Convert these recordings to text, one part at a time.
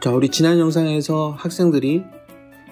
자, 우리 지난 영상에서 학생들이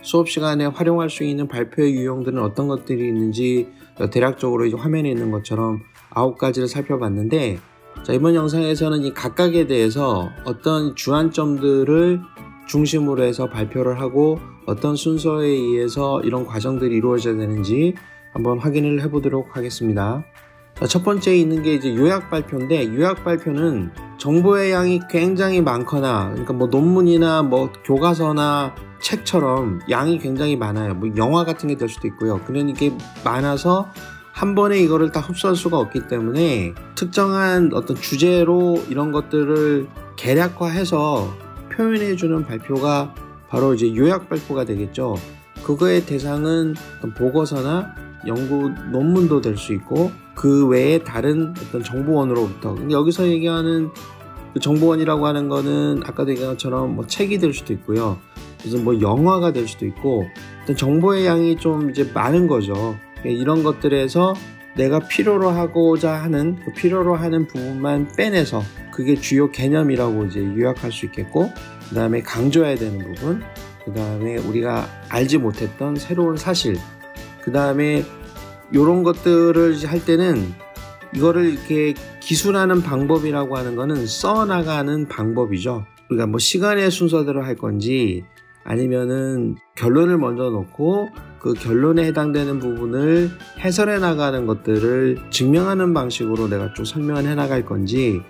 수업 시간에 활용할 수 있는 발표의 유형들은 어떤 것들이 있는지 대략적으로 이제 화면에 있는 것처럼 9가지를 살펴봤는데, 자, 이번 영상에서는 이 각각에 대해서 어떤 주안점들을 중심으로 해서 발표를 하고 어떤 순서에 의해서 이런 과정들이 이루어져야 되는지 한번 확인을 해보도록 하겠습니다. 자, 첫 번째 있는 게 이제 요약 발표인데, 요약 발표는 정보의 양이 굉장히 많거나, 그러니까 뭐 논문이나 뭐 교과서나 책처럼 양이 굉장히 많아요. 뭐 영화 같은 게 될 수도 있고요. 그러니 이게 많아서 한 번에 이거를 다 흡수할 수가 없기 때문에 특정한 어떤 주제로 이런 것들을 개략화해서 표현해주는 발표가 바로 이제 요약 발표가 되겠죠. 그거의 대상은 어떤 보고서나 연구 논문도 될 수 있고, 그 외에 다른 어떤 정보원으로부터, 근데 여기서 얘기하는 그 정보원이라고 하는 거는 아까도 얘기한 것처럼 뭐 책이 될 수도 있고요. 그래서 뭐 영화가 될 수도 있고, 어떤 정보의 양이 좀 이제 많은 거죠. 이런 것들에서 내가 필요로 하고자 하는, 그 필요로 하는 부분만 빼내서 그게 주요 개념이라고 이제 요약할 수 있겠고, 그 다음에 강조해야 되는 부분, 그 다음에 우리가 알지 못했던 새로운 사실, 그 다음에 이런 것들을 할 때는 이거를 이렇게 기술하는 방법이라고 하는 거는 써나가는 방법이죠. 그러니까 뭐 시간의 순서대로 할 건지, 아니면은 결론을 먼저 놓고 그 결론에 해당되는 부분을 해설해 나가는 것들을 증명하는 방식으로 내가 쭉 설명을 해 나갈 건지,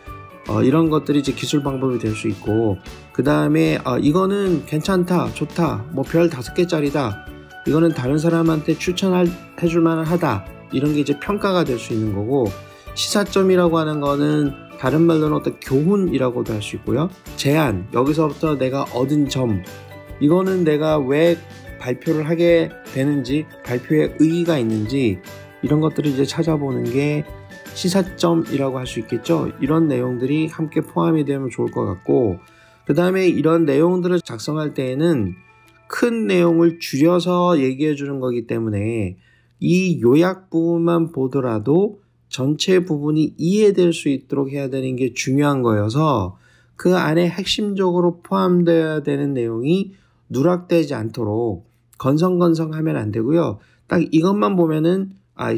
이런 것들이 이제 기술 방법이 될 수 있고, 그 다음에 이거는 괜찮다, 좋다, 뭐 별 5개짜리다, 이거는 다른 사람한테 추천해줄 만하다, 이런 게 이제 평가가 될 수 있는 거고, 시사점이라고 하는 거는 다른 말로는 어떤 교훈이라고도 할 수 있고요. 제안, 여기서부터 내가 얻은 점, 이거는 내가 왜 발표를 하게 되는지, 발표에 의의가 있는지, 이런 것들을 이제 찾아보는 게 시사점이라고 할 수 있겠죠. 이런 내용들이 함께 포함이 되면 좋을 것 같고, 그 다음에 이런 내용들을 작성할 때에는 큰 내용을 줄여서 얘기해 주는 거기 때문에 이 요약 부분만 보더라도 전체 부분이 이해될 수 있도록 해야 되는 게 중요한 거여서, 그 안에 핵심적으로 포함되어야 되는 내용이 누락되지 않도록 건성건성하면 안 되고요. 딱 이것만 보면은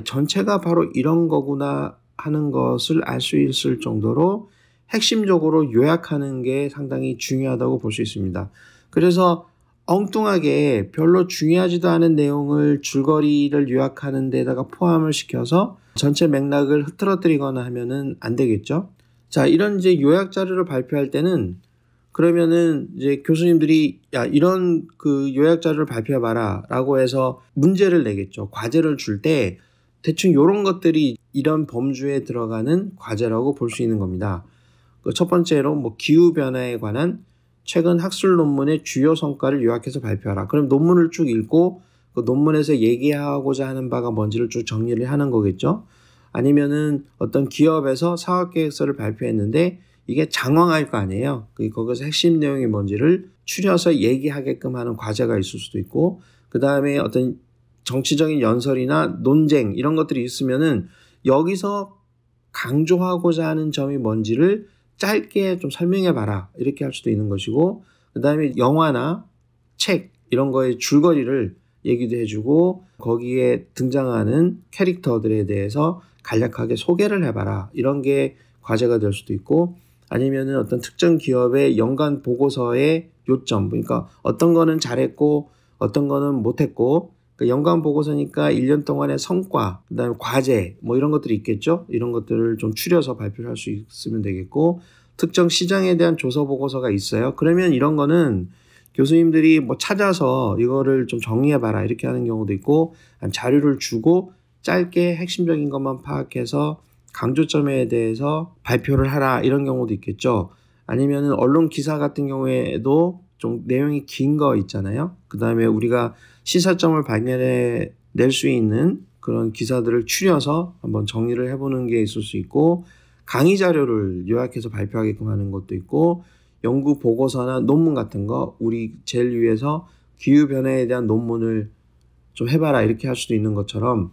전체가 바로 이런 거구나 하는 것을 알 수 있을 정도로 핵심적으로 요약하는 게 상당히 중요하다고 볼 수 있습니다. 그래서 엉뚱하게 별로 중요하지도 않은 내용을 줄거리를 요약하는 데다가 포함을 시켜서 전체 맥락을 흐트러뜨리거나 하면은 안 되겠죠. 자, 이런 이제 요약 자료를 발표할 때는, 그러면은 이제 교수님들이 이런 그 요약 자료를 발표해봐라 라고 해서 문제를 내겠죠. 과제를 줄 때 대충 이런 것들이 이런 범주에 들어가는 과제라고 볼 수 있는 겁니다. 그 첫 번째로 뭐 기후변화에 관한 최근 학술 논문의 주요 성과를 요약해서 발표하라. 그럼 논문을 쭉 읽고 그 논문에서 얘기하고자 하는 바가 뭔지를 쭉 정리를 하는 거겠죠. 아니면은 어떤 기업에서 사업계획서를 발표했는데 이게 장황할 거 아니에요. 거기서 핵심 내용이 뭔지를 추려서 얘기하게끔 하는 과제가 있을 수도 있고, 그 다음에 어떤 정치적인 연설이나 논쟁 이런 것들이 있으면은 여기서 강조하고자 하는 점이 뭔지를 짧게 좀 설명해 봐라, 이렇게 할 수도 있는 것이고, 그 다음에 영화나 책 이런 거의 줄거리를 얘기도 해주고 거기에 등장하는 캐릭터들에 대해서 간략하게 소개를 해봐라, 이런 게 과제가 될 수도 있고, 아니면은 어떤 특정 기업의 연간 보고서의 요점, 그러니까 어떤 거는 잘했고 어떤 거는 못했고, 그러니까 연간 보고서니까 1년 동안의 성과, 그 다음에 과제 뭐 이런 것들이 있겠죠. 이런 것들을 좀 추려서 발표를 할 수 있으면 되겠고, 특정 시장에 대한 조사 보고서가 있어요. 그러면 이런 거는 교수님들이 뭐 찾아서 이거를 좀 정리해봐라, 이렇게 하는 경우도 있고, 자료를 주고 짧게 핵심적인 것만 파악해서 강조점에 대해서 발표를 하라, 이런 경우도 있겠죠. 아니면은 언론 기사 같은 경우에도 좀 내용이 긴 거 있잖아요. 그 다음에 우리가 시사점을 발견해 낼 수 있는 그런 기사들을 추려서 한번 정리를 해보는 게 있을 수 있고, 강의 자료를 요약해서 발표하게끔 하는 것도 있고, 연구 보고서나 논문 같은 거, 우리 제일 위에서 기후변화에 대한 논문을 좀 해봐라, 이렇게 할 수도 있는 것처럼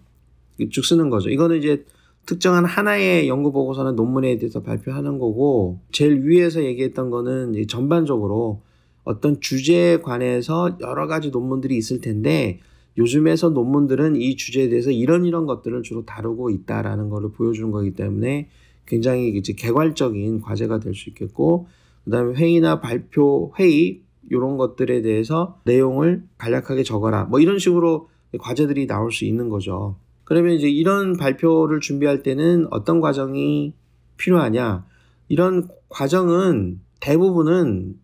쭉 쓰는 거죠. 이거는 이제 특정한 하나의 연구 보고서나 논문에 대해서 발표하는 거고, 제일 위에서 얘기했던 거는 전반적으로 어떤 주제에 관해서 여러 가지 논문들이 있을 텐데 요즘에서 논문들은 이 주제에 대해서 이런 것들을 주로 다루고 있다라는 것을 보여주는 거기 때문에 굉장히 이제 개괄적인 과제가 될 수 있겠고, 그다음에 회의나 발표, 회의 이런 것들에 대해서 내용을 간략하게 적어라. 뭐 이런 식으로 과제들이 나올 수 있는 거죠. 그러면 이제 이런 발표를 준비할 때는 어떤 과정이 필요하냐? 이런 과정은 대부분은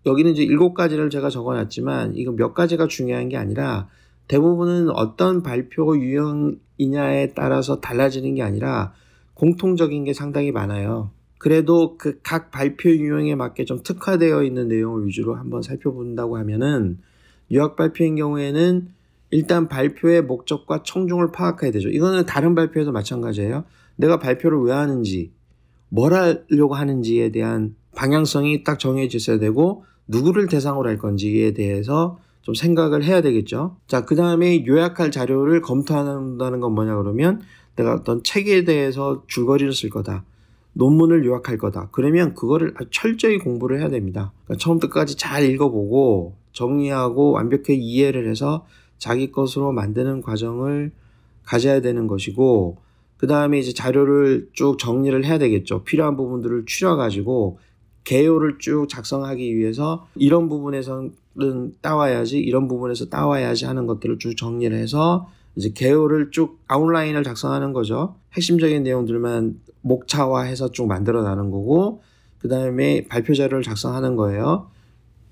여기는 이제 7가지를 제가 적어놨지만 이거 몇 가지가 중요한 게 아니라 대부분은 어떤 발표 유형이냐에 따라서 달라지는 게 아니라 공통적인 게 상당히 많아요. 그래도 그 각 발표 유형에 맞게 좀 특화되어 있는 내용을 위주로 한번 살펴본다고 하면은 유학 발표인 경우에는 일단 발표의 목적과 청중을 파악해야 되죠. 이거는 다른 발표에도 마찬가지예요. 내가 발표를 왜 하는지, 뭘 하려고 하는지에 대한 방향성이 딱 정해져 있어야 되고 누구를 대상으로 할 건지에 대해서 좀 생각을 해야 되겠죠. 자, 그 다음에 요약할 자료를 검토한다는 건 뭐냐 그러면 내가 어떤 책에 대해서 줄거리를 쓸 거다. 논문을 요약할 거다. 그러면 그거를 철저히 공부를 해야 됩니다. 그러니까 처음부터 끝까지 잘 읽어보고 정리하고 완벽하게 이해를 해서 자기 것으로 만드는 과정을 가져야 되는 것이고, 그 다음에 이제 자료를 쭉 정리를 해야 되겠죠. 필요한 부분들을 추려가지고 개요를 쭉 작성하기 위해서 이런 부분에서는 따와야지, 이런 부분에서 따와야지 하는 것들을 쭉 정리를 해서 이제 개요를 쭉 아웃라인을 작성하는 거죠. 핵심적인 내용들만 목차화해서 쭉 만들어 나는 거고, 그 다음에 발표 자료를 작성하는 거예요.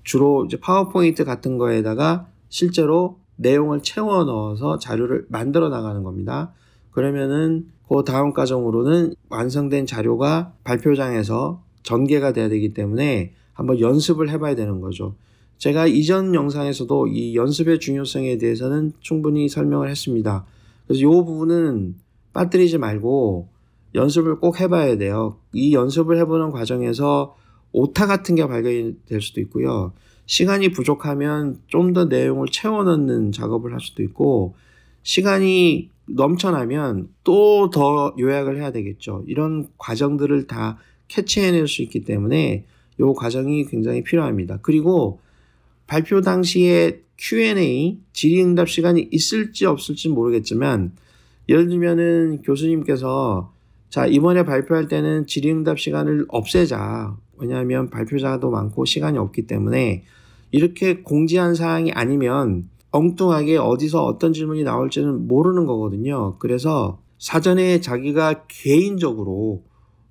주로 이제 파워포인트 같은 거에다가 실제로 내용을 채워 넣어서 자료를 만들어 나가는 겁니다. 그러면은 그 다음 과정으로는 완성된 자료가 발표장에서 전개가 돼야 되기 때문에 한번 연습을 해봐야 되는 거죠. 제가 이전 영상에서도 이 연습의 중요성에 대해서는 충분히 설명을 했습니다. 그래서 이 부분은 빠뜨리지 말고 연습을 꼭 해봐야 돼요. 이 연습을 해보는 과정에서 오타 같은 게 발견이 될 수도 있고요. 시간이 부족하면 좀 더 내용을 채워 넣는 작업을 할 수도 있고, 시간이 넘쳐나면 또 더 요약을 해야 되겠죠. 이런 과정들을 다 캐치해낼 수 있기 때문에 이 과정이 굉장히 필요합니다. 그리고 발표 당시에 Q&A, 질의응답 시간이 있을지 없을지 모르겠지만, 예를 들면은 교수님께서 자, 이번에 발표할 때는 질의응답 시간을 없애자. 왜냐하면 발표자도 많고 시간이 없기 때문에, 이렇게 공지한 사항이 아니면 엉뚱하게 어디서 어떤 질문이 나올지는 모르는 거거든요. 그래서 사전에 자기가 개인적으로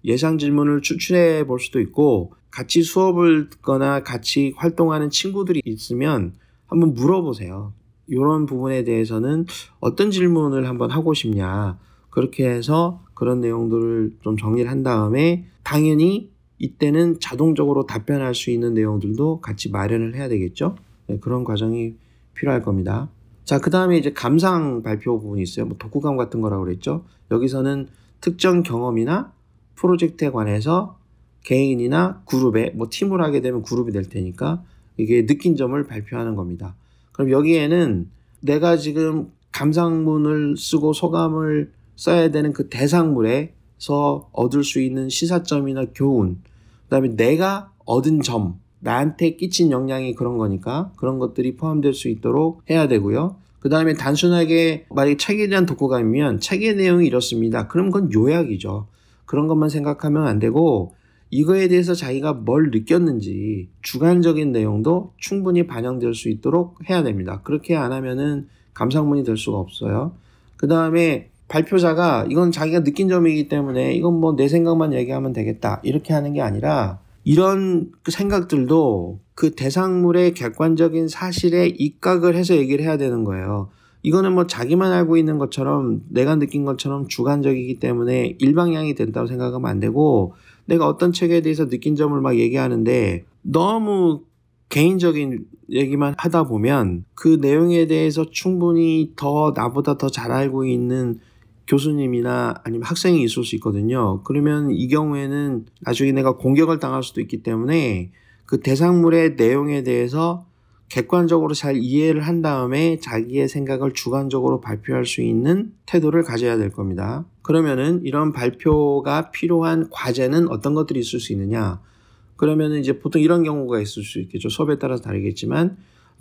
예상 질문을 추출해 볼 수도 있고, 같이 수업을 듣거나 같이 활동하는 친구들이 있으면 한번 물어보세요. 이런 부분에 대해서는 어떤 질문을 한번 하고 싶냐. 그렇게 해서 그런 내용들을 좀 정리를 한 다음에 당연히 이때는 자동적으로 답변할 수 있는 내용들도 같이 마련을 해야 되겠죠. 네, 그런 과정이 필요할 겁니다. 자, 그 다음에 이제 감상 발표 부분이 있어요. 뭐 독후감 같은 거라고 그랬죠. 여기서는 특정 경험이나 프로젝트에 관해서 개인이나 그룹에, 뭐 팀을 하게 되면 그룹이 될 테니까 이게 느낀 점을 발표하는 겁니다. 그럼 여기에는 내가 지금 감상문을 쓰고 소감을 써야 되는 그 대상물에서 얻을 수 있는 시사점이나 교훈, 그 다음에 내가 얻은 점, 나한테 끼친 영향이 그런 거니까 그런 것들이 포함될 수 있도록 해야 되고요. 그 다음에 단순하게 만약에 책에 대한 독후감이면 책의 내용이 이렇습니다. 그럼 그건 요약이죠. 그런 것만 생각하면 안 되고 이거에 대해서 자기가 뭘 느꼈는지 주관적인 내용도 충분히 반영될 수 있도록 해야 됩니다. 그렇게 안 하면은 감상문이 될 수가 없어요. 그 다음에 발표자가 이건 자기가 느낀 점이기 때문에 이건 뭐 내 생각만 얘기하면 되겠다 이렇게 하는 게 아니라 이런 생각들도 그 대상물의 객관적인 사실에 입각을 해서 얘기를 해야 되는 거예요. 이거는 뭐 자기만 알고 있는 것처럼 내가 느낀 것처럼 주관적이기 때문에 일방향이 된다고 생각하면 안 되고, 내가 어떤 책에 대해서 느낀 점을 막 얘기하는데 너무 개인적인 얘기만 하다 보면 그 내용에 대해서 충분히 더 나보다 더 잘 알고 있는 교수님이나 아니면 학생이 있을 수 있거든요. 그러면 이 경우에는 나중에 내가 공격을 당할 수도 있기 때문에 그 대상물의 내용에 대해서 객관적으로 잘 이해를 한 다음에 자기의 생각을 주관적으로 발표할 수 있는 태도를 가져야 될 겁니다. 그러면은 이런 발표가 필요한 과제는 어떤 것들이 있을 수 있느냐? 그러면은 이제 보통 이런 경우가 있을 수 있겠죠. 수업에 따라서 다르겠지만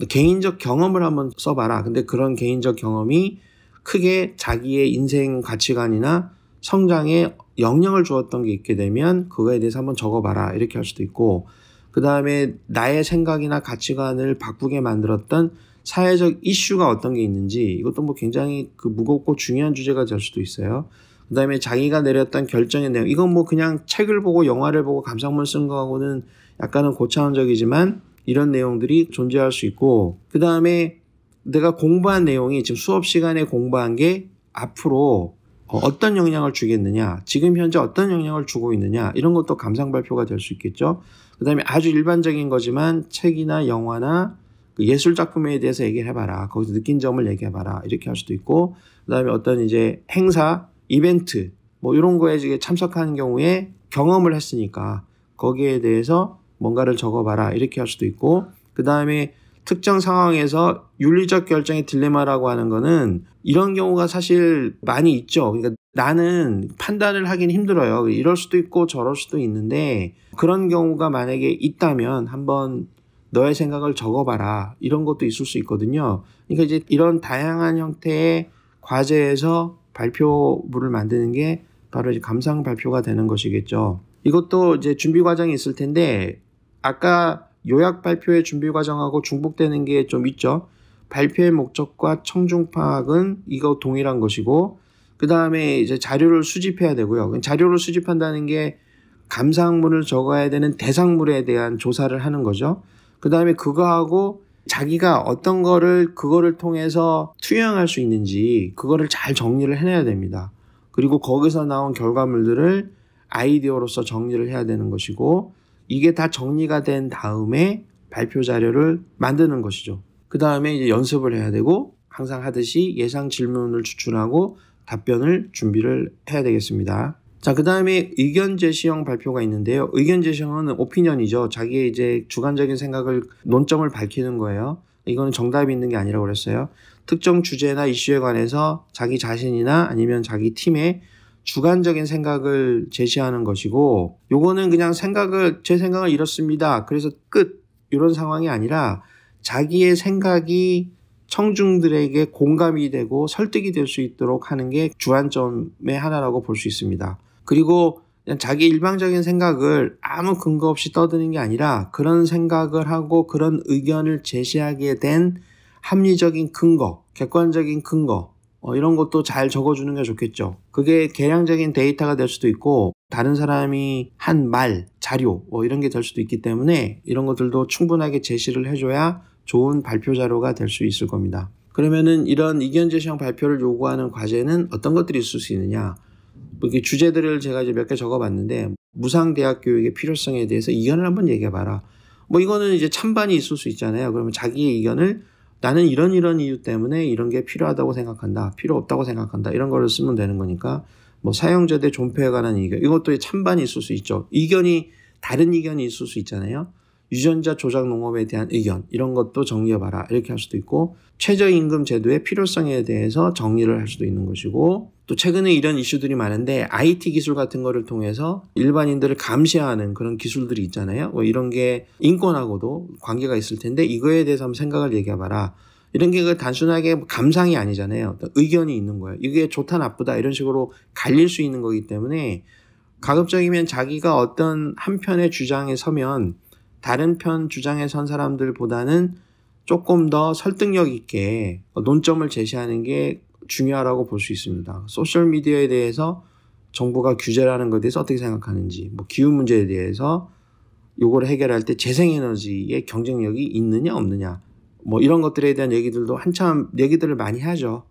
개인적 경험을 한번 써봐라. 근데 그런 개인적 경험이 크게 자기의 인생 가치관이나 성장에 영향을 주었던 게 있게 되면 그거에 대해서 한번 적어봐라. 이렇게 할 수도 있고, 그 다음에 나의 생각이나 가치관을 바꾸게 만들었던 사회적 이슈가 어떤 게 있는지, 이것도 뭐 굉장히 무겁고 중요한 주제가 될 수도 있어요. 그 다음에 자기가 내렸던 결정의 내용, 이건 뭐 그냥 책을 보고 영화를 보고 감상문 쓴 거하고는 약간은 고차원적이지만 이런 내용들이 존재할 수 있고, 그 다음에 내가 공부한 내용이 지금 수업 시간에 공부한 게 앞으로 어떤 영향을 주겠느냐, 지금 현재 어떤 영향을 주고 있느냐, 이런 것도 감상 발표가 될 수 있겠죠. 그 다음에 아주 일반적인 거지만 책이나 영화나 예술 작품에 대해서 얘기를 해봐라. 거기서 느낀 점을 얘기해봐라. 이렇게 할 수도 있고, 그 다음에 어떤 이제 행사, 이벤트, 뭐 이런 거에 참석하는 경우에 경험을 했으니까 거기에 대해서 뭔가를 적어봐라. 이렇게 할 수도 있고, 그 다음에 특정 상황에서 윤리적 결정의 딜레마라고 하는 거는 이런 경우가 사실 많이 있죠. 그러니까 나는 판단을 하긴 힘들어요. 이럴 수도 있고 저럴 수도 있는데, 그런 경우가 만약에 있다면 한번 너의 생각을 적어봐라. 이런 것도 있을 수 있거든요. 그러니까 이제 이런 다양한 형태의 과제에서 발표물을 만드는 게 바로 이제 감상 발표가 되는 것이겠죠. 이것도 이제 준비 과정이 있을 텐데, 아까 요약 발표의 준비 과정하고 중복되는 게 좀 있죠. 발표의 목적과 청중 파악은 이거 동일한 것이고, 그 다음에 이제 자료를 수집해야 되고요. 자료를 수집한다는 게 감상문을 적어야 되는 대상물에 대한 조사를 하는 거죠. 그 다음에 그거하고 자기가 어떤 그거를 통해서 투영할 수 있는지 그거를 잘 정리를 해내야 됩니다. 그리고 거기서 나온 결과물들을 아이디어로서 정리를 해야 되는 것이고, 이게 다 정리가 된 다음에 발표 자료를 만드는 것이죠. 그 다음에 이제 연습을 해야 되고, 항상 하듯이 예상 질문을 추출하고 답변을 준비를 해야 되겠습니다. 자, 그 다음에 의견 제시형 발표가 있는데요. 의견 제시형은 오피니언이죠. 자기의 이제 주관적인 생각을, 논점을 밝히는 거예요. 이거는 정답이 있는 게 아니라고 그랬어요. 특정 주제나 이슈에 관해서 자기 자신이나 아니면 자기 팀의 주관적인 생각을 제시하는 것이고, 요거는 그냥 제 생각을 이렇습니다. 그래서 끝. 이런 상황이 아니라 자기의 생각이 청중들에게 공감이 되고 설득이 될 수 있도록 하는 게 주안점의 하나라고 볼 수 있습니다. 그리고 그냥 자기 일방적인 생각을 아무 근거 없이 떠드는 게 아니라 그런 생각을 하고 그런 의견을 제시하게 된 합리적인 근거, 객관적인 근거, 이런 것도 잘 적어주는 게 좋겠죠. 그게 개량적인 데이터가 될 수도 있고 다른 사람이 한 말, 자료 이런 게 될 수도 있기 때문에 이런 것들도 충분하게 제시를 해줘야 좋은 발표 자료가 될 수 있을 겁니다. 그러면은 이런 의견 제시형 발표를 요구하는 과제는 어떤 것들이 있을 수 있느냐? 이렇게 주제들을 제가 이제 몇 개 적어봤는데, 무상대학 교육의 필요성에 대해서 의견을 한번 얘기해봐라. 뭐 이거는 이제 찬반이 있을 수 있잖아요. 그러면 자기의 의견을 나는 이런 이유 때문에 이런 게 필요하다고 생각한다, 필요 없다고 생각한다, 이런 거를 쓰면 되는 거니까, 뭐 사용자 대 존폐에 관한 의견, 이것도 찬반이 있을 수 있죠. 다른 의견이 있을 수 있잖아요. 유전자 조작 농업에 대한 의견, 이런 것도 정리해봐라, 이렇게 할 수도 있고, 최저임금 제도의 필요성에 대해서 정리를 할 수도 있는 것이고, 또 최근에 이런 이슈들이 많은데 IT 기술 같은 거를 통해서 일반인들을 감시하는 그런 기술들이 있잖아요. 뭐 이런 게 인권하고도 관계가 있을 텐데 이거에 대해서 한번 생각을 얘기해봐라. 이런 게 단순하게 감상이 아니잖아요. 의견이 있는 거예요. 이게 좋다 나쁘다 이런 식으로 갈릴 수 있는 거기 때문에, 가급적이면 자기가 어떤 한편의 주장에 서면 다른 편 주장에 선 사람들보다는 조금 더 설득력 있게 논점을 제시하는 게 중요하다고 볼 수 있습니다. 소셜미디어에 대해서 정부가 규제를 하는 것에 대해서 어떻게 생각하는지, 뭐 기후 문제에 대해서 요거를 해결할 때 재생에너지의 경쟁력이 있느냐 없느냐, 뭐 이런 것들에 대한 얘기들도 한참 얘기들을 많이 하죠.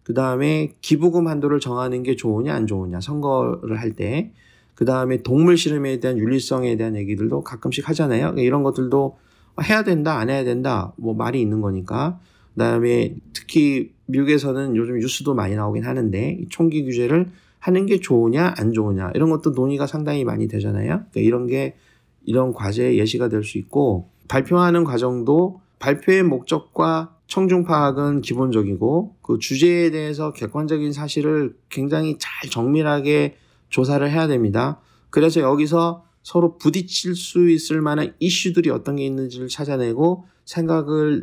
그 다음에 기부금 한도를 정하는 게 좋으냐 안 좋으냐, 선거를 할 때. 그 다음에 동물 실험에 대한 윤리성에 대한 얘기들도 가끔씩 하잖아요. 이런 것들도 해야 된다 안 해야 된다 뭐 말이 있는 거니까. 그 다음에 특히 미국에서는 요즘 뉴스도 많이 나오긴 하는데 총기 규제를 하는 게 좋으냐 안 좋으냐 이런 것도 논의가 상당히 많이 되잖아요. 그러니까 이런 과제의 예시가 될 수 있고, 발표하는 과정도 발표의 목적과 청중 파악은 기본적이고 그 주제에 대해서 객관적인 사실을 굉장히 잘 정밀하게 조사를 해야 됩니다. 그래서 여기서 서로 부딪힐 수 있을 만한 이슈들이 어떤 게 있는지를 찾아내고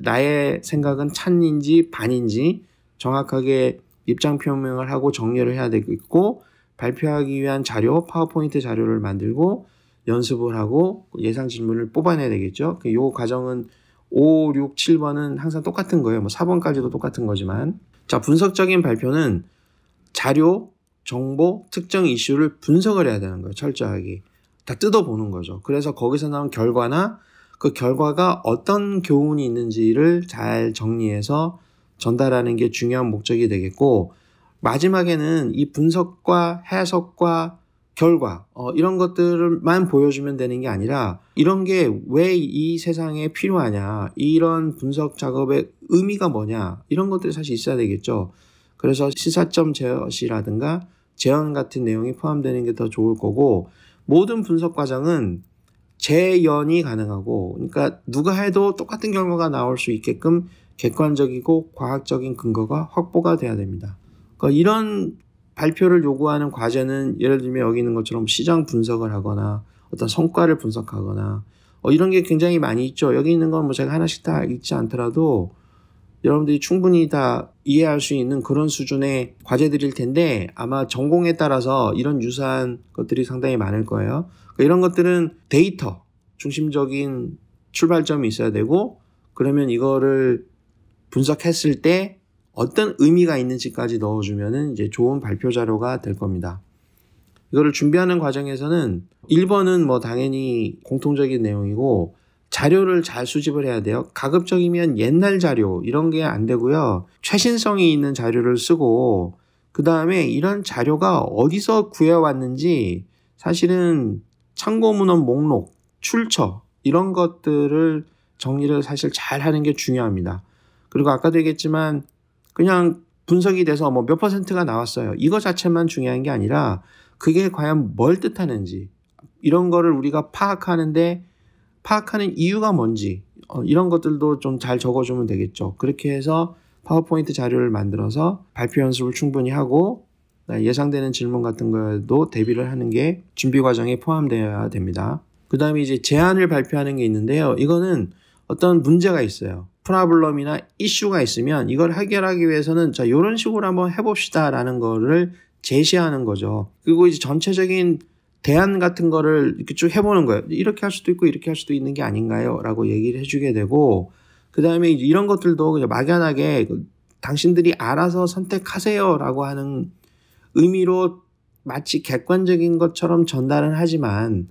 나의 생각은 찬인지 반인지 정확하게 입장 표명을 하고 정리를 해야 되겠고, 발표하기 위한 자료, 파워포인트 자료를 만들고 연습을 하고 예상 질문을 뽑아내야 되겠죠. 이 과정은 5, 6, 7번은 항상 똑같은 거예요. 4번까지도 똑같은 거지만. 자, 분석적인 발표는 자료, 정보, 특정 이슈를 분석을 해야 되는 거예요. 철저하게. 다 뜯어보는 거죠. 그래서 거기서 나온 결과나 그 결과가 어떤 교훈이 있는지를 잘 정리해서 전달하는 게 중요한 목적이 되겠고, 마지막에는 이 분석과 해석과 결과 이런 것들만 보여주면 되는 게 아니라 이런 게 왜 이 세상에 필요하냐, 이런 분석 작업의 의미가 뭐냐, 이런 것들이 사실 있어야 되겠죠. 그래서 시사점 제시라든가 재현 같은 내용이 포함되는 게 더 좋을 거고, 모든 분석 과정은 재연이 가능하고, 그러니까 누가 해도 똑같은 결과가 나올 수 있게끔 객관적이고 과학적인 근거가 확보가 돼야 됩니다. 그러니까 이런 발표를 요구하는 과제는 예를 들면 여기 있는 것처럼 시장 분석을 하거나 어떤 성과를 분석하거나 이런 게 굉장히 많이 있죠. 여기 있는 건 제가 하나씩 다 읽지 않더라도 여러분들이 충분히 다 이해할 수 있는 그런 수준의 과제들일 텐데, 아마 전공에 따라서 이런 유사한 것들이 상당히 많을 거예요. 그러니까 이런 것들은 데이터 중심적인 출발점이 있어야 되고, 그러면 이거를 분석했을 때 어떤 의미가 있는지까지 넣어주면은 이제 좋은 발표 자료가 될 겁니다. 이거를 준비하는 과정에서는 1번은 당연히 공통적인 내용이고, 자료를 잘 수집을 해야 돼요. 가급적이면 옛날 자료 이런 게 안 되고요. 최신성이 있는 자료를 쓰고, 그 다음에 이런 자료가 어디서 구해왔는지 사실은 참고문헌 목록, 출처 이런 것들을 정리를 사실 잘 하는 게 중요합니다. 그리고 아까도 얘기했지만 그냥 분석이 돼서 몇 퍼센트가 나왔어요. 이거 자체만 중요한 게 아니라 그게 과연 뭘 뜻하는지, 이런 거를 우리가 파악하는 이유가 뭔지 이런 것들도 좀 잘 적어주면 되겠죠. 그렇게 해서 파워포인트 자료를 만들어서 발표 연습을 충분히 하고 예상되는 질문 같은 거에도 대비를 하는 게 준비 과정에 포함되어야 됩니다. 그 다음에 이제 제안을 발표하는 게 있는데요. 이거는 어떤 문제가 있어요. 프로블럼이나 이슈가 있으면 이걸 해결하기 위해서는 자, 이런 식으로 한번 해봅시다 라는 거를 제시하는 거죠. 그리고 이제 전체적인 대안 같은 거를 이렇게 쭉 해보는 거예요. 이렇게 할 수도 있고 이렇게 할 수도 있는 게 아닌가요? 라고 얘기를 해주게 되고, 그 다음에 이런 것들도 그냥 막연하게 당신들이 알아서 선택하세요 라고 하는 의미로 마치 객관적인 것처럼 전달은 하지만,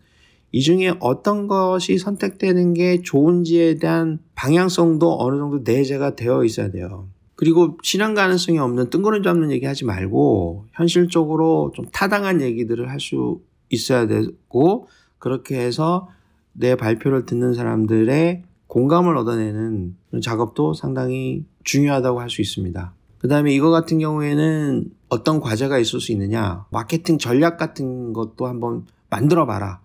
이 중에 어떤 것이 선택되는 게 좋은지에 대한 방향성도 어느 정도 내재가 되어 있어야 돼요. 그리고 실현 가능성이 없는 뜬구름 잡는 얘기 하지 말고 현실적으로 좀 타당한 얘기들을 할 수 있어야 되고, 그렇게 해서 내 발표를 듣는 사람들의 공감을 얻어내는 작업도 상당히 중요하다고 할 수 있습니다. 그 다음에 이거 같은 경우에는 어떤 과제가 있을 수 있느냐, 마케팅 전략 같은 것도 한번 만들어 봐라.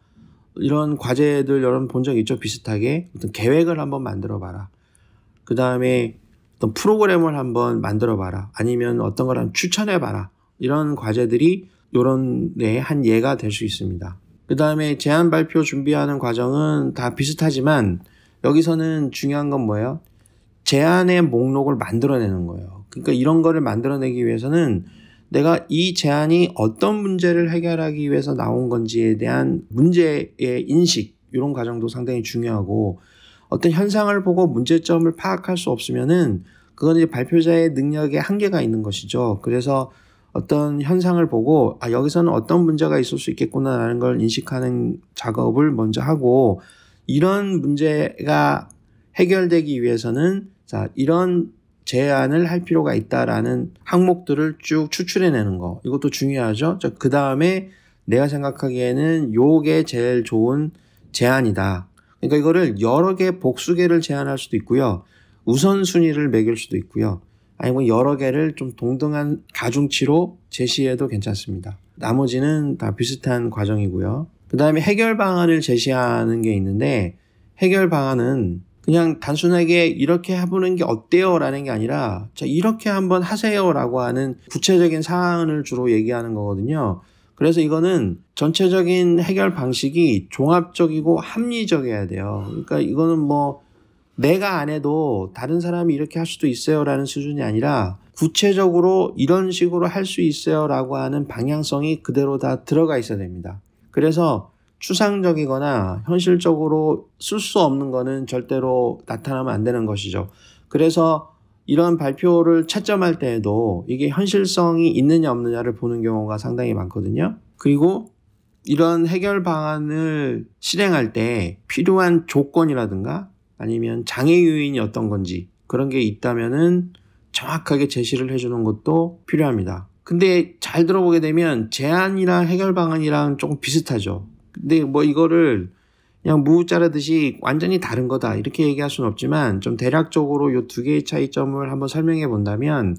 이런 과제들 여러분 본 적 있죠? 비슷하게 어떤 계획을 한번 만들어 봐라. 그 다음에 어떤 프로그램을 한번 만들어 봐라. 아니면 어떤 걸 한번 추천해 봐라. 이런 과제들이 이런 한 예가 될 수 있습니다. 그 다음에 제안 발표 준비하는 과정은 다 비슷하지만 여기서는 중요한 건 뭐예요? 제안의 목록을 만들어내는 거예요. 그러니까 이런 거를 만들어내기 위해서는 내가 이 제안이 어떤 문제를 해결하기 위해서 나온 건지에 대한 문제의 인식, 이런 과정도 상당히 중요하고, 어떤 현상을 보고 문제점을 파악할 수 없으면은 그건 이제 발표자의 능력에 한계가 있는 것이죠. 그래서 어떤 현상을 보고 여기서는 어떤 문제가 있을 수 있겠구나라는 걸 인식하는 작업을 먼저 하고, 이런 문제가 해결되기 위해서는 이런 제안을 할 필요가 있다라는 항목들을 쭉 추출해내는 거, 이것도 중요하죠. 그 다음에 내가 생각하기에는 요게 제일 좋은 제안이다. 그러니까 이거를 여러 개 복수개를 제안할 수도 있고요. 우선순위를 매길 수도 있고요. 아니면 여러 개를 좀 동등한 가중치로 제시해도 괜찮습니다. 나머지는 다 비슷한 과정이고요. 그 다음에 해결 방안을 제시하는 게 있는데, 해결 방안은 그냥 단순하게 이렇게 해보는 게 어때요? 라는 게 아니라 자, 이렇게 한번 하세요 라고 하는 구체적인 사안을 주로 얘기하는 거거든요. 그래서 이거는 전체적인 해결 방식이 종합적이고 합리적이어야 돼요. 그러니까 이거는 뭐 내가 안 해도 다른 사람이 이렇게 할 수도 있어요 라는 수준이 아니라 구체적으로 이런 식으로 할 수 있어요 라고 하는 방향성이 그대로 다 들어가 있어야 됩니다. 그래서 추상적이거나 현실적으로 쓸 수 없는 거는 절대로 나타나면 안 되는 것이죠. 그래서 이런 발표를 채점할 때에도 이게 현실성이 있느냐 없느냐를 보는 경우가 상당히 많거든요. 그리고 이런 해결 방안을 실행할 때 필요한 조건이라든가 아니면 장애 요인이 어떤 건지 그런 게 있다면은 정확하게 제시를 해주는 것도 필요합니다. 근데 잘 들어보게 되면 제안이랑 해결 방안이랑 조금 비슷하죠. 근데 뭐 이거를 그냥 무 자르듯이 완전히 다른 거다 이렇게 얘기할 수는 없지만 좀 대략적으로 이 두 개의 차이점을 한번 설명해 본다면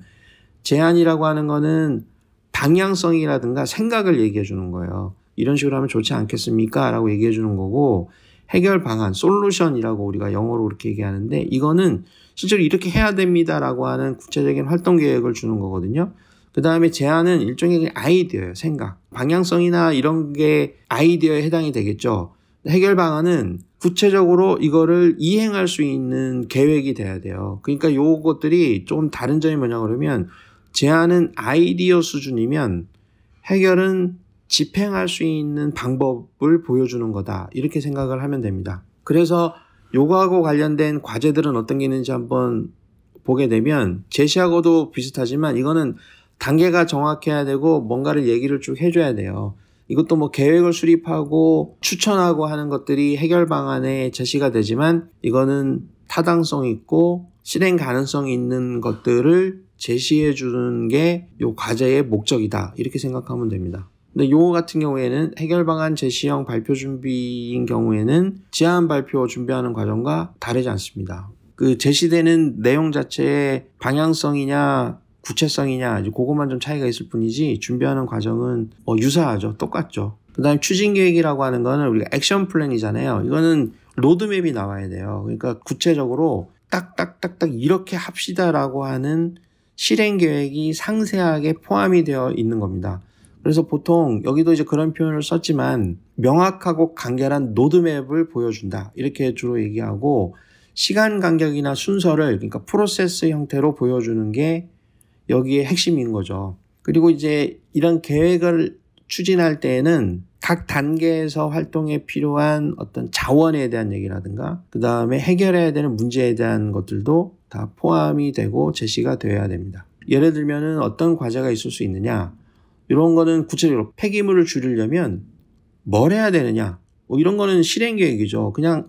제안이라고 하는 거는 방향성이라든가 생각을 얘기해 주는 거예요. 이런 식으로 하면 좋지 않겠습니까? 라고 얘기해 주는 거고 해결 방안, 솔루션이라고 우리가 영어로 그렇게 얘기하는데 이거는 실제로 이렇게 해야 됩니다라고 하는 구체적인 활동 계획을 주는 거거든요. 그 다음에 제안은 일종의 아이디어예요. 생각. 방향성이나 이런 게 아이디어에 해당이 되겠죠. 해결 방안은 구체적으로 이거를 이행할 수 있는 계획이 돼야 돼요. 그러니까 요것들이 조금 다른 점이 뭐냐 그러면 제안은 아이디어 수준이면 해결은 집행할 수 있는 방법을 보여주는 거다. 이렇게 생각을 하면 됩니다. 그래서 요거하고 관련된 과제들은 어떤 게 있는지 한번 보게 되면 제시하고도 비슷하지만 이거는 단계가 정확해야 되고 뭔가를 얘기를 쭉 해줘야 돼요. 이것도 뭐 계획을 수립하고 추천하고 하는 것들이 해결 방안에 제시가 되지만 이거는 타당성 있고 실행 가능성이 있는 것들을 제시해 주는 게 요 과제의 목적이다. 이렇게 생각하면 됩니다. 근데 요거 같은 경우에는 해결 방안 제시형 발표 준비인 경우에는 제안 발표 준비하는 과정과 다르지 않습니다. 그 제시되는 내용 자체의 방향성이냐 구체성이냐 그것만 좀 차이가 있을 뿐이지 준비하는 과정은 유사하죠. 똑같죠. 그 다음에 추진 계획이라고 하는 거는 우리가 액션 플랜이잖아요. 이거는 로드맵이 나와야 돼요. 그러니까 구체적으로 딱딱딱딱 이렇게 합시다라고 하는 실행 계획이 상세하게 포함이 되어 있는 겁니다. 그래서 보통 여기도 이제 그런 표현을 썼지만 명확하고 간결한 로드맵을 보여준다. 이렇게 주로 얘기하고 시간 간격이나 순서를 그러니까 프로세스 형태로 보여주는 게 여기에 핵심인 거죠. 그리고 이제 이런 계획을 추진할 때에는 각 단계에서 활동에 필요한 어떤 자원에 대한 얘기라든가 그 다음에 해결해야 되는 문제에 대한 것들도 다 포함이 되고 제시가 되어야 됩니다. 예를 들면은 어떤 과제가 있을 수 있느냐 이런 거는 구체적으로 폐기물을 줄이려면 뭘 해야 되느냐 이런 거는 실행 계획이죠. 그냥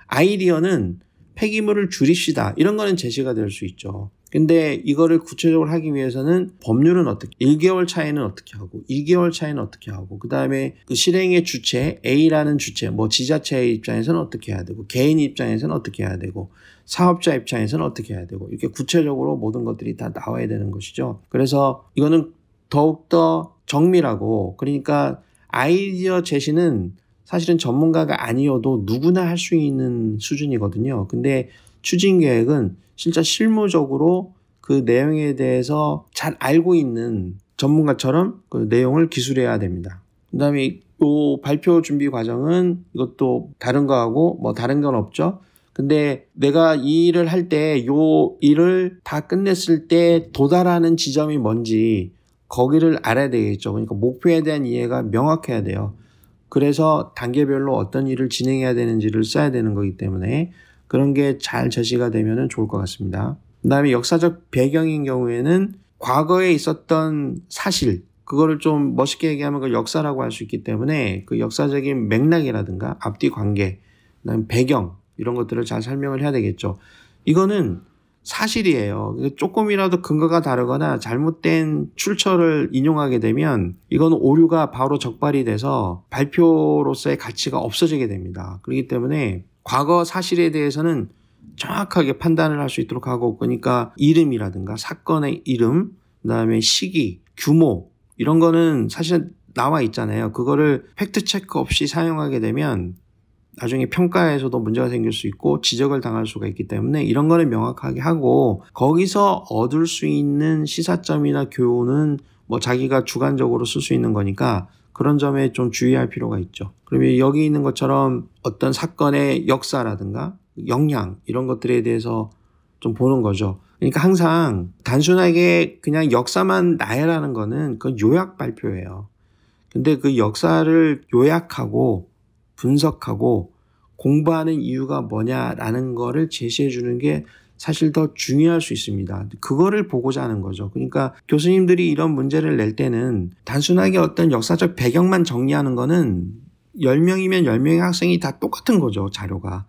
아이디어는 폐기물을 줄입시다 이런 거는 제시가 될 수 있죠. 근데 이거를 구체적으로 하기 위해서는 법률은 어떻게 1개월 차이는 어떻게 하고 2개월 차이는 어떻게 하고 그 다음에 그 실행의 주체 A라는 주체 뭐 지자체의 입장에서는 어떻게 해야 되고 개인 입장에서는 어떻게 해야 되고 사업자 입장에서는 어떻게 해야 되고 이렇게 구체적으로 모든 것들이 다 나와야 되는 것이죠. 그래서 이거는 더욱더 정밀하고 그러니까 아이디어 제시는 사실은 전문가가 아니어도 누구나 할 수 있는 수준이거든요. 근데 추진 계획은 진짜 실무적으로 그 내용에 대해서 잘 알고 있는 전문가처럼 그 내용을 기술해야 됩니다. 그 다음에 이 발표 준비 과정은 이것도 다른 거하고 뭐 다른 건 없죠. 근데 내가 이 일을 할 때 요 일을 다 끝냈을 때 도달하는 지점이 뭔지 거기를 알아야 되겠죠. 그러니까 목표에 대한 이해가 명확해야 돼요. 그래서 단계별로 어떤 일을 진행해야 되는지를 써야 되는 거기 때문에 그런 게 잘 제시가 되면 좋을 것 같습니다. 그 다음에 역사적 배경인 경우에는 과거에 있었던 사실, 그거를 좀 멋있게 얘기하면 그걸 역사라고 할 수 있기 때문에 그 역사적인 맥락이라든가 앞뒤 관계, 그다음에 배경 이런 것들을 잘 설명을 해야 되겠죠. 이거는 사실이에요. 조금이라도 근거가 다르거나 잘못된 출처를 인용하게 되면 이건 오류가 바로 적발이 돼서 발표로서의 가치가 없어지게 됩니다. 그렇기 때문에 과거 사실에 대해서는 정확하게 판단을 할 수 있도록 하고 그러니까 이름이라든가 사건의 이름, 그다음에 시기, 규모 이런 거는 사실 나와 있잖아요. 그거를 팩트 체크 없이 사용하게 되면 나중에 평가에서도 문제가 생길 수 있고 지적을 당할 수가 있기 때문에 이런 거는 명확하게 하고 거기서 얻을 수 있는 시사점이나 교훈은 뭐 자기가 주관적으로 쓸 수 있는 거니까 그런 점에 좀 주의할 필요가 있죠. 그러면 여기 있는 것처럼 어떤 사건의 역사라든가 영향 이런 것들에 대해서 좀 보는 거죠. 그러니까 항상 단순하게 그냥 역사만 나열하는 거는 그건 요약 발표예요. 근데 그 역사를 요약하고 분석하고 공부하는 이유가 뭐냐라는 거를 제시해 주는 게 사실 더 중요할 수 있습니다. 그거를 보고자 하는 거죠. 그러니까 교수님들이 이런 문제를 낼 때는 단순하게 어떤 역사적 배경만 정리하는 거는 10명이면 10명의 학생이 다 똑같은 거죠, 자료가.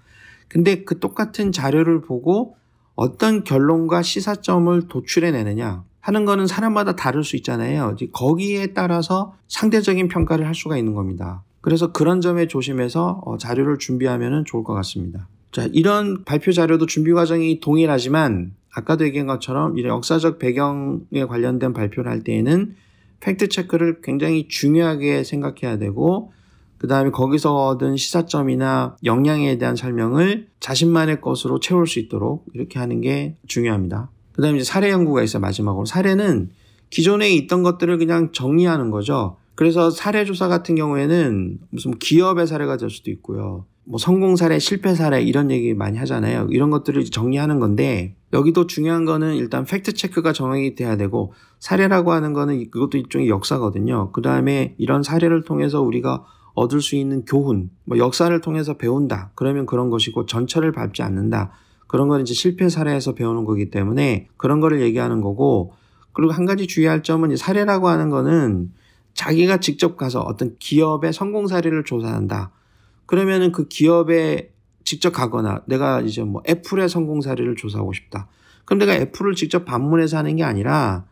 근데 그 똑같은 자료를 보고 어떤 결론과 시사점을 도출해내느냐 하는 거는 사람마다 다를 수 있잖아요. 거기에 따라서 상대적인 평가를 할 수가 있는 겁니다. 그래서 그런 점에 조심해서 자료를 준비하면 좋을 것 같습니다. 자, 이런 발표 자료도 준비 과정이 동일하지만 아까도 얘기한 것처럼 이런 역사적 배경에 관련된 발표를 할 때에는 팩트 체크를 굉장히 중요하게 생각해야 되고 그 다음에 거기서 얻은 시사점이나 역량에 대한 설명을 자신만의 것으로 채울 수 있도록 이렇게 하는 게 중요합니다. 그 다음에 이제 사례 연구가 있어요. 마지막으로. 사례는 기존에 있던 것들을 그냥 정리하는 거죠. 그래서 사례 조사 같은 경우에는 무슨 기업의 사례가 될 수도 있고요. 뭐 성공 사례, 실패 사례 이런 얘기 많이 하잖아요. 이런 것들을 정리하는 건데 여기도 중요한 거는 일단 팩트 체크가 정확히 돼야 되고 사례라고 하는 거는 그것도 일종의 역사거든요. 그 다음에 이런 사례를 통해서 우리가 얻을 수 있는 교훈, 뭐 역사를 통해서 배운다. 그러면 그런 것이고 전철을 밟지 않는다. 그런 건 이제 실패 사례에서 배우는 거기 때문에 그런 거를 얘기하는 거고 그리고 한 가지 주의할 점은 사례라고 하는 거는 자기가 직접 가서 어떤 기업의 성공 사례를 조사한다. 그러면은 그 기업에 직접 가거나 내가 이제 뭐 애플의 성공 사례를 조사하고 싶다. 그럼 내가 애플을 직접 방문해서 하는 게 아니라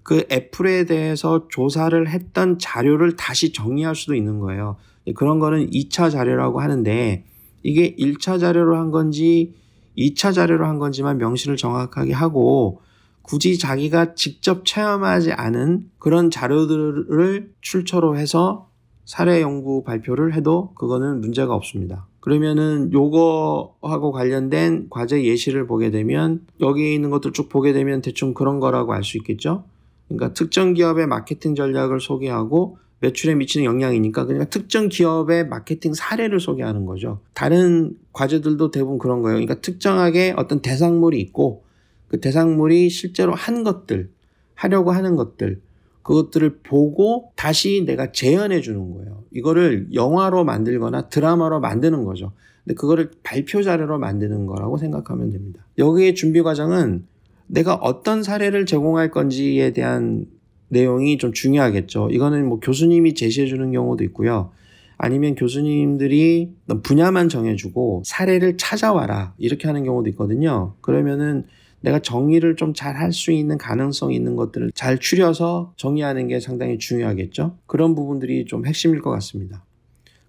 그 애플에 대해서 조사를 했던 자료를 다시 정리할 수도 있는 거예요. 그런 거는 2차 자료라고 하는데 이게 1차 자료로 한 건지 2차 자료로 한 건지만 명시를 정확하게 하고 굳이 자기가 직접 체험하지 않은 그런 자료들을 출처로 해서 사례 연구 발표를 해도 그거는 문제가 없습니다. 그러면은 요거하고 관련된 과제 예시를 보게 되면 여기에 있는 것들 쭉 보게 되면 대충 그런 거라고 알 수 있겠죠? 그러니까 특정 기업의 마케팅 전략을 소개하고 매출에 미치는 영향이니까 그러니까 특정 기업의 마케팅 사례를 소개하는 거죠. 다른 과제들도 대부분 그런 거예요. 그러니까 특정하게 어떤 대상물이 있고 그 대상물이 실제로 한 것들, 하려고 하는 것들 그것들을 보고 다시 내가 재현해 주는 거예요. 이거를 영화로 만들거나 드라마로 만드는 거죠. 근데 그거를 발표 자료로 만드는 거라고 생각하면 됩니다. 여기의 준비 과정은 내가 어떤 사례를 제공할 건지에 대한 내용이 좀 중요하겠죠. 이거는 뭐 교수님이 제시해 주는 경우도 있고요. 아니면 교수님들이 분야만 정해주고 사례를 찾아와라 이렇게 하는 경우도 있거든요. 그러면은 내가 정리를 좀 잘 할 수 있는 가능성이 있는 것들을 잘 추려서 정리하는 게 상당히 중요하겠죠. 그런 부분들이 좀 핵심일 것 같습니다.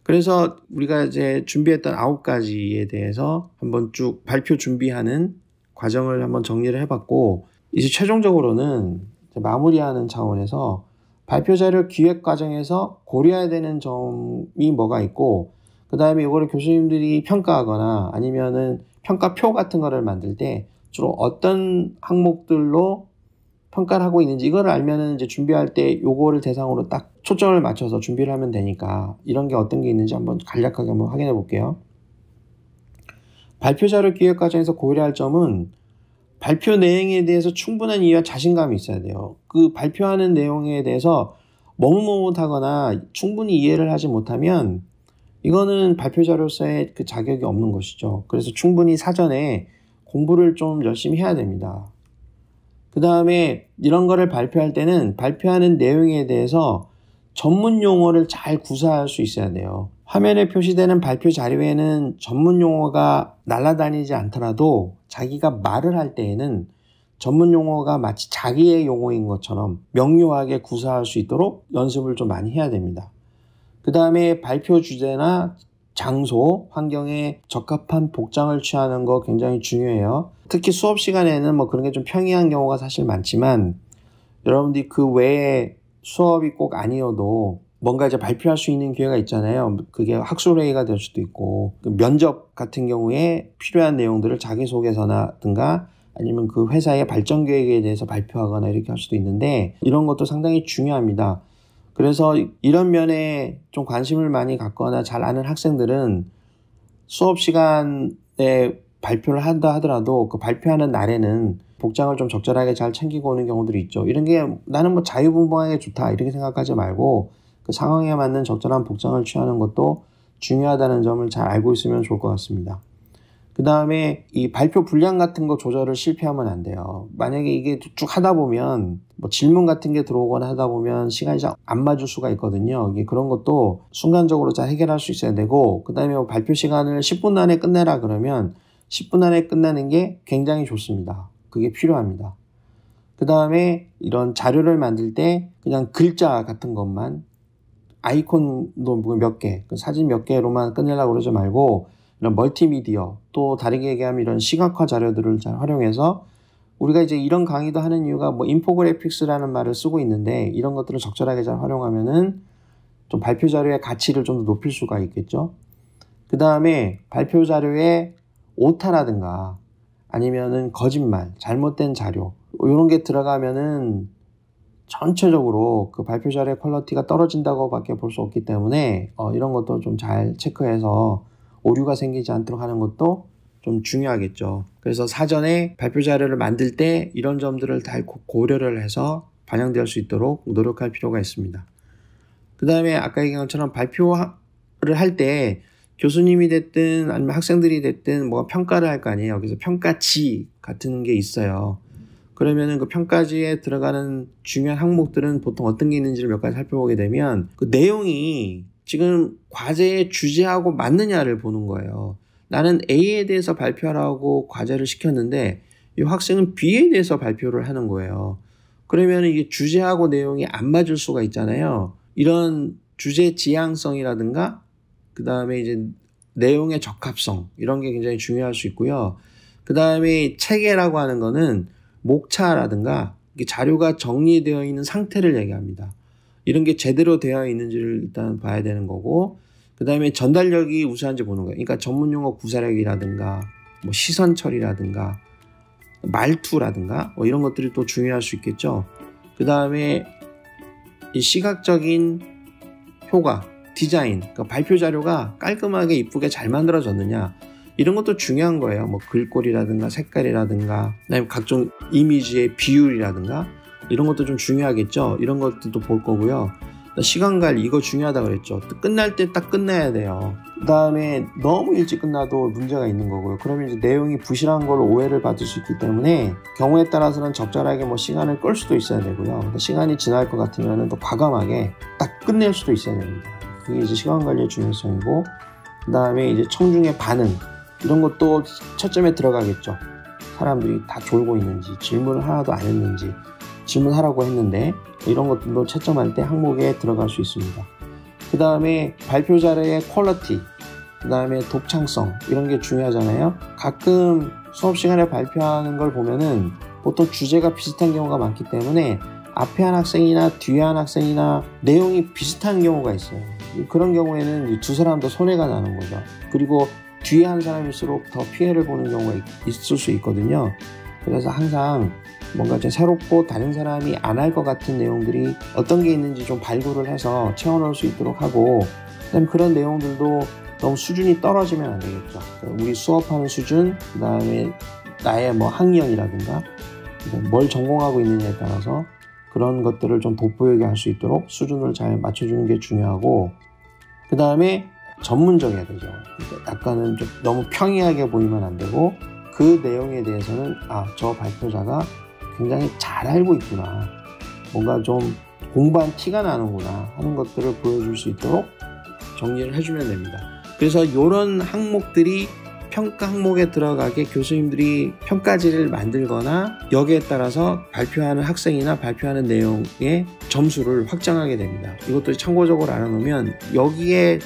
그래서 우리가 이제 준비했던 9가지에 대해서 한번 쭉 발표 준비하는 과정을 한번 정리를 해봤고 이제 최종적으로는 마무리하는 차원에서 발표 자료 기획 과정에서 고려해야 되는 점이 뭐가 있고 그 다음에 이거를 교수님들이 평가하거나 아니면은 평가표 같은 거를 만들 때 주로 어떤 항목들로 평가를 하고 있는지 이거를 알면은 이제 준비할 때 요거를 대상으로 딱 초점을 맞춰서 준비를 하면 되니까 이런 게 어떤 게 있는지 한번 간략하게 한번 확인해 볼게요. 발표 자료 기획 과정에서 고려할 점은 발표 내용에 대해서 충분한 이해와 자신감이 있어야 돼요. 그 발표하는 내용에 대해서 머뭇머뭇하거나 충분히 이해를 하지 못하면 이거는 발표 자료서의 그 자격이 없는 것이죠. 그래서 충분히 사전에 공부를 좀 열심히 해야 됩니다. 그 다음에 이런 거를 발표할 때는 발표하는 내용에 대해서 전문 용어를 잘 구사할 수 있어야 돼요. 화면에 표시되는 발표 자료에는 전문 용어가 날아다니지 않더라도 자기가 말을 할 때에는 전문 용어가 마치 자기의 용어인 것처럼 명료하게 구사할 수 있도록 연습을 좀 많이 해야 됩니다. 그 다음에 발표 주제나 장소, 환경에 적합한 복장을 취하는 거 굉장히 중요해요. 특히 수업 시간에는 뭐 그런 게 좀 평이한 경우가 사실 많지만 여러분들이 그 외에 수업이 꼭 아니어도 뭔가 이제 발표할 수 있는 기회가 있잖아요. 그게 학술회의가 될 수도 있고, 면접 같은 경우에 필요한 내용들을 자기소개서라든가 아니면 그 회사의 발전 계획에 대해서 발표하거나 이렇게 할 수도 있는데, 이런 것도 상당히 중요합니다. 그래서 이런 면에 좀 관심을 많이 갖거나 잘 아는 학생들은 수업 시간에 발표를 한다 하더라도 그 발표하는 날에는 복장을 좀 적절하게 잘 챙기고 오는 경우들이 있죠. 이런 게 나는 뭐 자유분방하게 좋다 이렇게 생각하지 말고 그 상황에 맞는 적절한 복장을 취하는 것도 중요하다는 점을 잘 알고 있으면 좋을 것 같습니다. 그 다음에 이 발표 분량 같은 거 조절을 실패하면 안 돼요. 만약에 이게 쭉 하다 보면 뭐 질문 같은 게 들어오거나 하다 보면 시간이 잘 안 맞을 수가 있거든요. 이게 그런 것도 순간적으로 잘 해결할 수 있어야 되고, 그 다음에 뭐 발표 시간을 10분 안에 끝내라 그러면 10분 안에 끝내는 게 굉장히 좋습니다. 그게 필요합니다. 그 다음에 이런 자료를 만들 때 그냥 글자 같은 것만 아이콘도 몇 개, 사진 몇 개로만 끝내려고 그러지 말고 이런 멀티미디어, 또 다르게 얘기하면 이런 시각화 자료들을 잘 활용해서 우리가 이제 이런 강의도 하는 이유가 뭐 인포그래픽스라는 말을 쓰고 있는데 이런 것들을 적절하게 잘 활용하면은 좀 발표 자료의 가치를 좀 더 높일 수가 있겠죠. 그 다음에 발표 자료에 오타라든가 아니면은 거짓말, 잘못된 자료 이런 게 들어가면은 전체적으로 그 발표 자료의 퀄리티가 떨어진다고 밖에 볼 수 없기 때문에 이런 것도 좀 잘 체크해서 오류가 생기지 않도록 하는 것도 좀 중요하겠죠. 그래서 사전에 발표 자료를 만들 때 이런 점들을 다 고려를 해서 반영될 수 있도록 노력할 필요가 있습니다. 그 다음에 아까 얘기한 것처럼 발표를 할 때 교수님이 됐든 아니면 학생들이 됐든 뭐가 평가를 할 거 아니에요. 그래서 평가지 같은 게 있어요. 그러면은 그 평가지에 들어가는 중요한 항목들은 보통 어떤 게 있는지를 몇 가지 살펴보게 되면 그 내용이 지금 과제의 주제하고 맞느냐를 보는 거예요. 나는 A에 대해서 발표하라고 과제를 시켰는데 이 학생은 B에 대해서 발표를 하는 거예요. 그러면 이게 주제하고 내용이 안 맞을 수가 있잖아요. 이런 주제 지향성이라든가 그 다음에 이제 내용의 적합성 이런 게 굉장히 중요할 수 있고요. 그 다음에 체계라고 하는 거는 목차라든가 자료가 정리되어 있는 상태를 얘기합니다. 이런 게 제대로 되어 있는지를 일단 봐야 되는 거고, 그 다음에 전달력이 우수한지 보는 거예요. 그러니까 전문용어 구사력이라든가 뭐 시선 처리라든가 말투라든가 뭐 이런 것들이 또 중요할 수 있겠죠. 그 다음에 이 시각적인 효과, 디자인, 그러니까 발표 자료가 깔끔하게 이쁘게 잘 만들어졌느냐 이런 것도 중요한 거예요. 뭐 글꼴이라든가 색깔이라든가 그다음에 각종 이미지의 비율이라든가 이런 것도 좀 중요하겠죠. 이런 것들도 볼 거고요. 시간 관리 이거 중요하다 그랬죠. 끝날 때 딱 끝내야 돼요. 그 다음에 너무 일찍 끝나도 문제가 있는 거고요. 그러면 이제 내용이 부실한 걸로 오해를 받을 수 있기 때문에 경우에 따라서는 적절하게 뭐 시간을 끌 수도 있어야 되고요. 시간이 지날 것 같으면 또 과감하게 딱 끝낼 수도 있어야 됩니다. 그게 이제 시간 관리의 중요성이고, 그 다음에 이제 청중의 반응 이런 것도 초점에 들어가겠죠. 사람들이 다 졸고 있는지, 질문을 하나도 안 했는지, 질문하라고 했는데 이런 것들도 채점할 때 항목에 들어갈 수 있습니다. 그 다음에 발표 자료의 퀄리티, 그 다음에 독창성 이런 게 중요하잖아요. 가끔 수업 시간에 발표하는 걸 보면은 보통 주제가 비슷한 경우가 많기 때문에 앞에 한 학생이나 뒤에 한 학생이나 내용이 비슷한 경우가 있어요. 그런 경우에는 두 사람 다 손해가 나는 거죠. 그리고 뒤에 한 사람일수록 더 피해를 보는 경우가 있을 수 있거든요. 그래서 항상 뭔가 좀 새롭고 다른 사람이 안 할 것 같은 내용들이 어떤 게 있는지 좀 발굴을 해서 채워넣을 수 있도록 하고, 그다음에 그런 내용들도 너무 수준이 떨어지면 안 되겠죠. 우리 수업하는 수준, 그 다음에 나의 뭐 학년이라든가 뭘 전공하고 있느냐에 따라서 그런 것들을 좀 돋보이게 할 수 있도록 수준을 잘 맞춰주는 게 중요하고, 그 다음에 전문적이어야 되죠. 그러니까 약간은 좀 너무 평이하게 보이면 안 되고 그 내용에 대해서는 저 발표자가 굉장히 잘 알고 있구나, 뭔가 좀 공부한 티가 나는구나 하는 것들을 보여줄 수 있도록 정리를 해주면 됩니다. 그래서 이런 항목들이 평가 항목에 들어가게 교수님들이 평가지를 만들거나 여기에 따라서 발표하는 학생이나 발표하는 내용의 점수를 확정하게 됩니다. 이것도 참고적으로 알아놓으면 여기에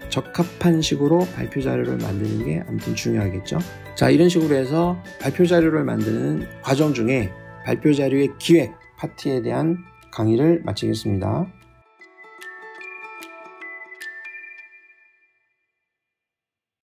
적합한 식으로 발표 자료를 만드는 게 아무튼 중요하겠죠. 자, 이런 식으로 해서 발표 자료를 만드는 과정 중에 발표 자료의 기획 파트에 대한 강의를 마치겠습니다.